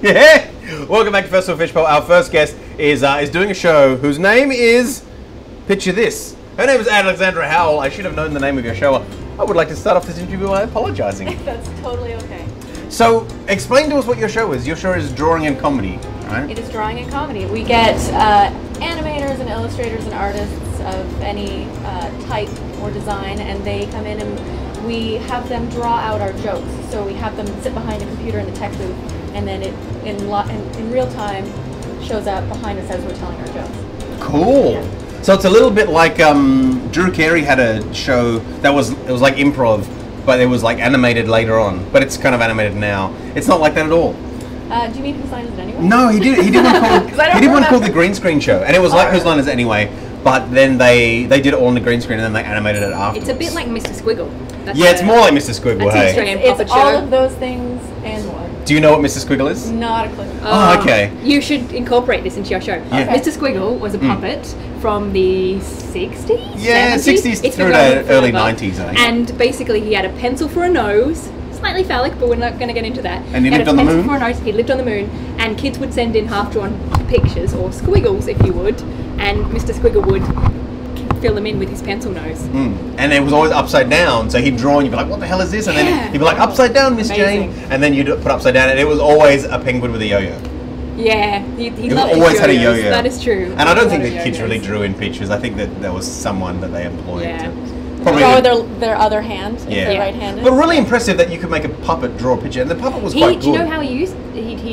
Yeah. Welcome back to Festival Fishbowl. Our first guest is doing a show whose name is, picture this. Her name is Alexandra Howell. I should have known the name of your show. I would like to start off this interview by apologising. That's totally okay. So, explain to us what your show is. Your show is drawing and comedy, right? It is drawing and comedy. We get animators and illustrators and artists of any type or design, and they come in and we have them draw out our jokes. So we have them sit behind a computer in the tech booth, and then it in real time shows up behind us as we're telling our jokes. Cool. Yeah. So it's a little bit like Drew Carey had a show that was like improv, but it was like animated later on. But it's kind of animated now. It's not like that at all. Do you mean Whose Line Is It Anyway? No, he did one called The Green Screen Show, and it was like Whose Line Is It Anyway, but then they did it all on the green screen and then they animated it afterwards. It's a bit like Mr. Squiggle. Yeah, it's more like Mr. Squiggle. That's Hey, Australian It's puppet all show. of those things and more. do you know what Mr. Squiggle is? Not a clue. Oh, okay. You should incorporate this into your show. Yeah. Okay. Mr. Squiggle was a puppet from the 60s? Yeah, 70s? 60s It's been through going to early forever. 90s, I think. And basically he had a pencil for a nose, slightly phallic, but we're not going to get into that. And he had lived a on the pencil moon? For a nose. He lived on the moon, and kids would send in half-drawn pictures, or squiggles if you would, and Mr. Squiggle would fill them in with his pencil nose. And it was always upside down, so he'd draw and you'd be like, what the hell is this? And then Yeah. he'd be like, upside down, Miss Jane. Amazing. And then you'd put upside down, and it was always a penguin with a yo-yo. Yeah, he It loved his always had a yo-yos. yo-yo. That is true. And I don't A think lot the of kids yo-yos. really drew in pictures. I think that there was someone that they employed Yeah. to... Probably Or their other hand, if Yeah. they're right-handed. But really impressive that you could make a puppet draw a picture, and the puppet was quite good. Do you know how he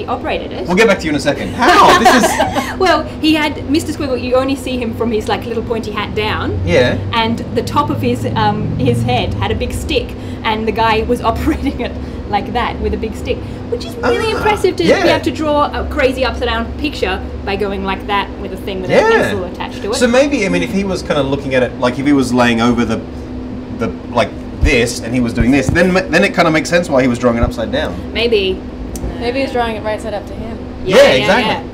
operated it? We'll get back to you in a second. How? This is... Well, he had Mr. Squiggle. You only see him from his like little pointy hat down, Yeah. and the top of his head had a big stick, and the guy was operating it like that with a big stick, which is really impressive to be able to draw a crazy upside down picture by going like that with a thing with a pencil attached to it. So maybe, I mean, if he was kind of looking at it, like if he was laying over the like this, and he was doing this, then it kind of makes sense why he was drawing it upside down. Maybe Maybe he's drawing it right side up to him. Yeah, exactly.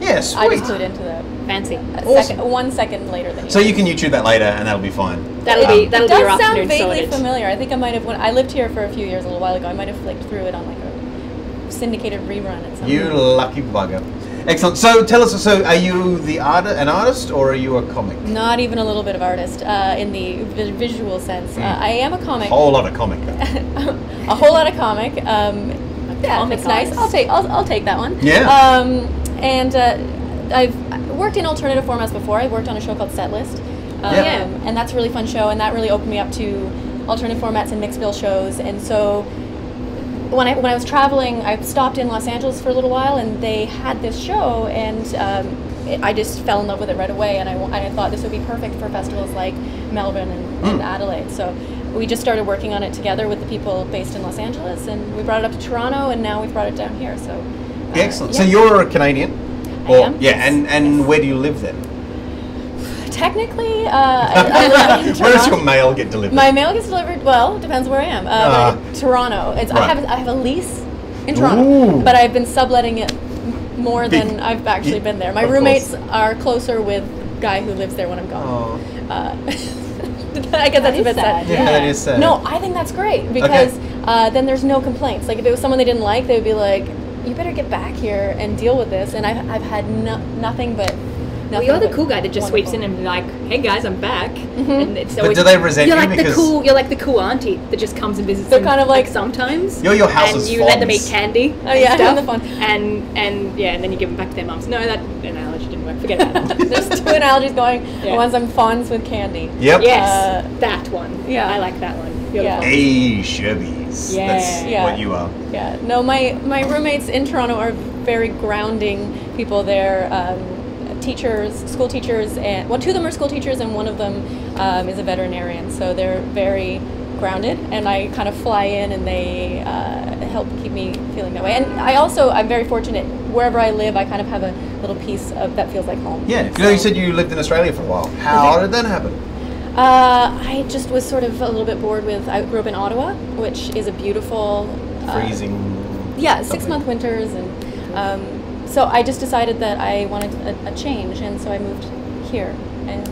Yeah, sweet. I just clued into that. Fancy. Awesome. 1 second later than you. So you can YouTube that later, and that'll be fine. That'll be It your does sound afternoon vaguely sorted. familiar. I think I might have, when I lived here for a few years, a little while ago, I might have flicked through it on like a syndicated rerun at some You point. lucky bugger. Excellent. So tell us, so are you an artist, or are you a comic? Not even a little bit of artist in the visual sense. I am a comic. Whole lot of comic. A whole lot of comic. Yeah, comic it's nice. artist. I'll take that one. Yeah. And I've worked in alternative formats before. I worked on a show called Setlist. Yeah. And that's a really fun show, and that really opened me up to alternative formats and mixed bill shows. And so when I was traveling, I stopped in Los Angeles for a little while, and they had this show, and I just fell in love with it right away. And I thought this would be perfect for festivals like Melbourne and Adelaide. So we just started working on it together with the people based in Los Angeles, and we brought it up to Toronto, and now we've brought it down here. So Excellent. yeah. So you're a Canadian? I am, Yeah, yes. and where do you live then? Technically, I live in Where does Toronto. your mail get delivered? My mail gets delivered. Well, depends where I am. But Toronto. It's Right. I have a lease in Toronto, Ooh. but I've been subletting it more Big- than I've actually been there. My of roommates course. are closer with the guy who lives there when I'm gone. I guess that's a is bit sad. sad. Yeah, that is sad. No, I think that's great because then there's no complaints. Like if it was someone they didn't like, they would be like, "You better get back here and deal with this." And I've had nothing but. Well, you're the cool guy that just sweeps in and be like, "Hey guys, I'm back." And it's But always, do they resent you're you like because- you're like the cool auntie that just comes and visits. They're them, kind of like- sometimes. You're your and house's you let them eat fonz. candy. Oh, yeah, and stuff, and the fun. And yeah, and then you give them back to their mums. No, that analogy didn't work. Forget about it. There's two analogies going. Yeah. One's I'm fonz with candy. Yep. Yes, that one. yeah. I like that one. You're Yeah. the Hey, Sherbies. Yeah. That's Yeah. what you are. Yeah, no, my roommates in Toronto are very grounding people. They're teachers, school teachers, and two of them are school teachers, and one of them is a veterinarian. So they're very grounded, and I kind of fly in, and they help keep me feeling that way. And I'm very fortunate. Wherever I live, I kind of have a little piece of that feels like home. Yeah. You know, you said you lived in Australia for a while. How did that happen? I just was sort of a little bit bored with. I grew up in Ottawa, which is a beautiful Freezing. Yeah, 6-month winters, and so I just decided that I wanted a change, and so I moved here and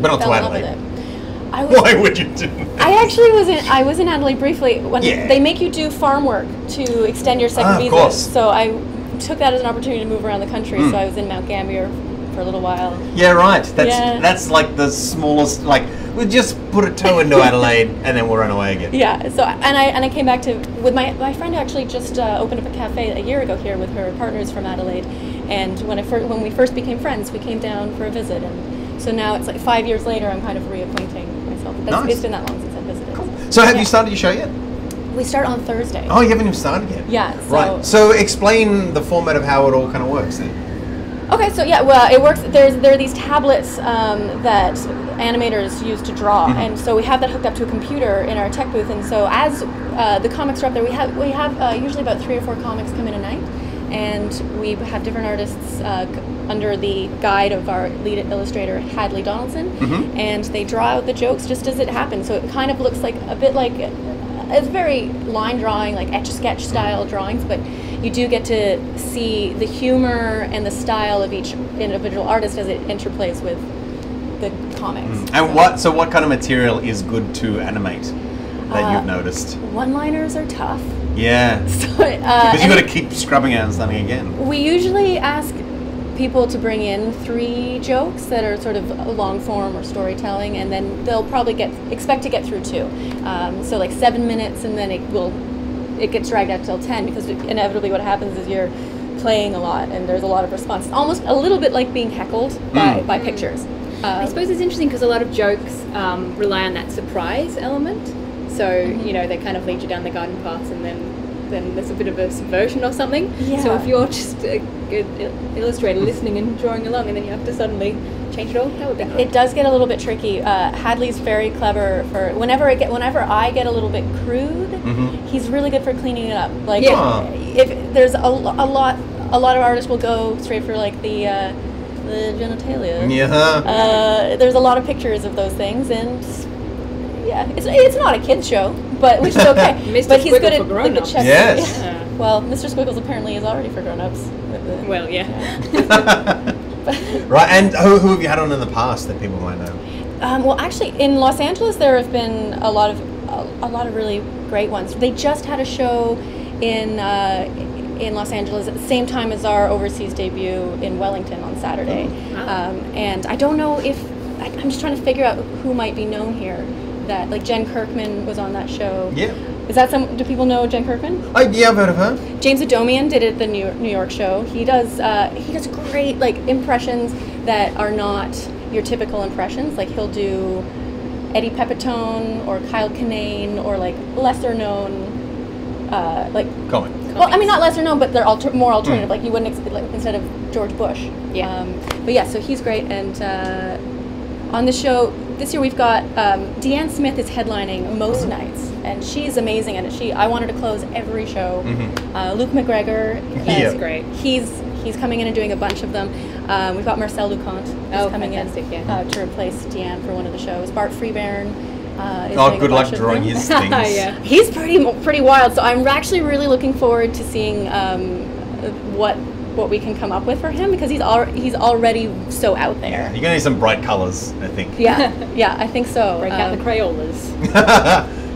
But not to fell in love with Adelaide. it. I was, Why would you do that? I actually was in Adelaide briefly when Yeah. they make you do farm work to extend your second Of visa. course. So I took that as an opportunity to move around the country. So I was in Mount Gambier for a little while. Yeah, right. That's like the smallest. Like we just put a toe into Adelaide and then we'll run away again. Yeah. So and I came back with my friend who actually just opened up a cafe a year ago here with her partners from Adelaide, and when we first became friends, we came down for a visit, and so now it's like 5 years later, I'm kind of reacquainting myself. Nice. It's been that long since I visited. Cool. So have you started your show yet? We start on Thursday. Oh, you haven't even started yet? Yeah. Right. So explain the format of how it all kind of works then. Okay, so yeah, well, it works. There are these tablets that animators use to draw, and so we have that hooked up to a computer in our tech booth. And so as the comics are up there, we have usually about 3 or 4 comics come in a night, and we have different artists under the guide of our lead illustrator Hadley Donaldson, and they draw out the jokes just as it happens. So it kind of looks like a bit like. It's very line drawing, like etch-a-sketch style drawings, but you do get to see the humor and the style of each individual artist as it interplays with the comics. And what kind of material is good to animate that you've noticed? One-liners are tough. Yeah. Because you've got to keep scrubbing out and starting again. We usually ask people to bring in 3 jokes that are sort of long form or storytelling, and then they'll probably expect to get through 2. So like 7 minutes, and then it gets dragged out till 10, because inevitably what happens is you're playing a lot and there's a lot of response. Almost a little bit like being heckled by pictures. I suppose it's interesting because a lot of jokes rely on that surprise element. So you know, they kind of lead you down the garden paths, and then there's a bit of a subversion or something. Yeah. So if you're just a good illustrator listening and drawing along, and then you have to suddenly change it all, that would be cool. It does get a little bit tricky. Hadley's very clever for whenever I get a little bit crude, he's really good for cleaning it up. Like if there's a lot of artists will go straight for like the genitalia. Yeah. There's a lot of pictures of those things, and yeah, it's not a kids show, but which is okay. Mr. But he's Squiggle good at for grown-ups. Yes. Yeah. Well, Mr. Squiggles apparently is already for grown-ups. Well, yeah. Right, and who have you had on in the past that people might know? Well, actually, in Los Angeles, there have been a lot of really great ones. They just had a show in Los Angeles at the same time as our overseas debut in Wellington on Saturday. And I don't know if I'm just trying to figure out who might be known here. That like Jen Kirkman was on that show. Yeah. Is that do people know Jen Kirkman? Yeah, I've heard of her. James Adomian did it at the New York show. He does great like impressions that are not your typical impressions. Like he'll do Eddie Pepitone or Kyle Kinane or like lesser known like comic. Well, I mean not lesser known, but they're more alternative. Like you wouldn't expect like instead of George Bush. Yeah. But yeah, so he's great, and on the show this year we've got Deanne Smith is headlining most nights, and she's amazing at it. I want her to close every show. Luke McGregor, He's great. He's coming in and doing a bunch of them. We've got Marcel Lucont who's coming in to replace Deanne for one of the shows. Bart Freebairn is doing good a luck bunch of drawing them. his things. Yeah. He's pretty wild. So I'm actually really looking forward to seeing what we can come up with for him, because he's already so out there. You're gonna need some bright colours, I think. Yeah, I think so. Break out the Crayolas.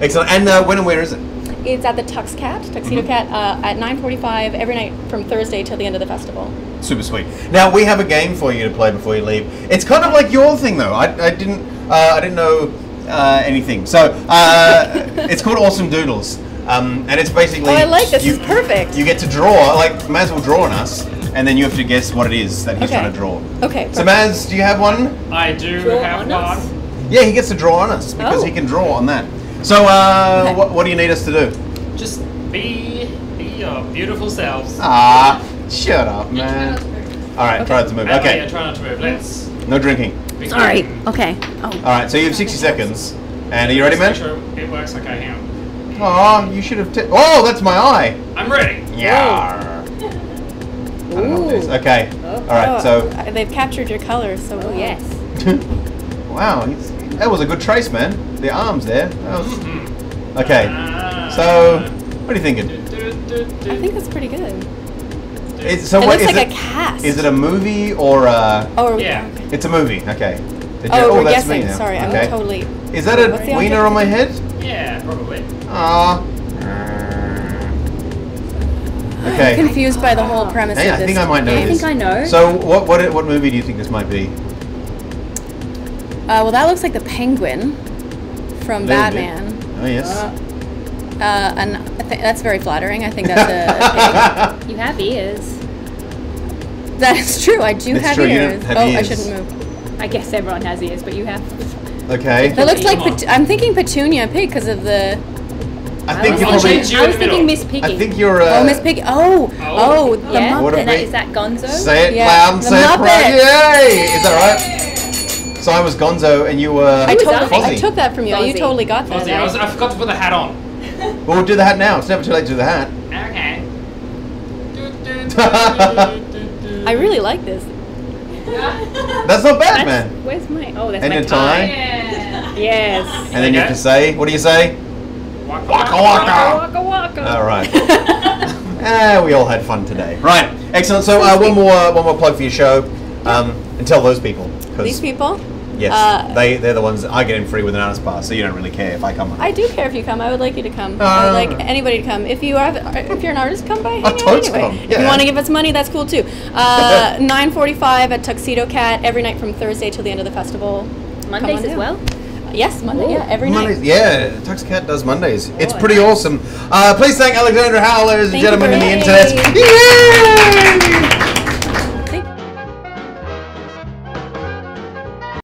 Excellent. And when and where is it? It's at the Tuxedo Cat at 9:45 every night from Thursday till the end of the festival. Super sweet. Now we have a game for you to play before you leave. It's kind of like your thing though. I didn't know anything. So it's called Awesome Doodles. And it's basically... Oh, I like this. This is perfect. You get to draw, like Maz will draw on us, and then you have to guess what it is that he's trying to draw. Okay. So Maz, do you have one? I do have one. Yeah, he gets to draw on us, because he can draw on that. So what do you need us to do? Just be your beautiful selves. Ah, shut up, man. Alright, try not to move. Okay. Yeah, try not to move. Let's... No drinking. Sorry. Okay. Oh. Alright, so you have 60 seconds. And are you ready, man? Make sure it works like I am. Oh, you should have... Oh, that's my eye. I'm ready. Yeah. Okay. Alright, so... They've captured your colors, so... Oh, yes. Wow, that was a good trace, man. The arms there. Okay. So, what are you thinking? I think that's pretty good. It looks like a cast. Is it a movie or a... Oh, yeah. It's a movie, okay. We're that's guessing. me now. Sorry, okay. I'm totally... Is that What's the a wiener object? on my head? Yeah, probably. Ah. Okay. I'm confused by the whole premise Hey, of I this think I might know game. I think I know. So, what movie do you think this might be? Well, that looks like the Penguin from Little bit. Batman. Oh yes. And that's very flattering. I think that's a pig. You have ears. That is true. I do It's have true, you ears. don't have I ears. shouldn't move. I guess everyone has ears, but you have. Okay. That looks like Come on. I'm thinking Petunia Pig because of the. I think you're I'll probably. change you I in was the middle. thinking Miss Piggy. I think you're. Oh, Miss Piggy. Oh, the Yeah. What Muppet. if we- Is that Gonzo? Say it Yeah, loud and the say it proud. Muppet. Yay! Is that right? So I was Gonzo and you were. I Fozzie. took that from you. You Fozzie. totally got that. Fozzie, I forgot to put the hat on. Well, we'll do the hat now. It's never too late to do the hat. Okay. I really like this. That's not bad, man. Where's my? Oh, that's And my your tie. Yes. And then you Okay. can say, what do you say? Waka Waka waka. waka. Waka waka. All right. We all had fun today. Right. Excellent. So one more plug for your show, and tell those people. 'cause- These people. Yes, they're the ones I get in free with an artist pass, so you don't really care if I come. I do care if you come. I would like you to come. I would like anybody to come. If you're an artist, come by. Hang out totes anyway. come, If yeah. you want to give us money, that's cool too. 9:45 at Tuxedo Cat every night from Thursday till the end of the festival. Mondays Come on as down. well. Yes, Monday. Yeah, every Mondays, night. yeah, Tux Cat does Mondays. It's Oh, pretty awesome. Please thank Alexandra Howell, ladies and Thank you gentlemen, in the very internet. much. Yay!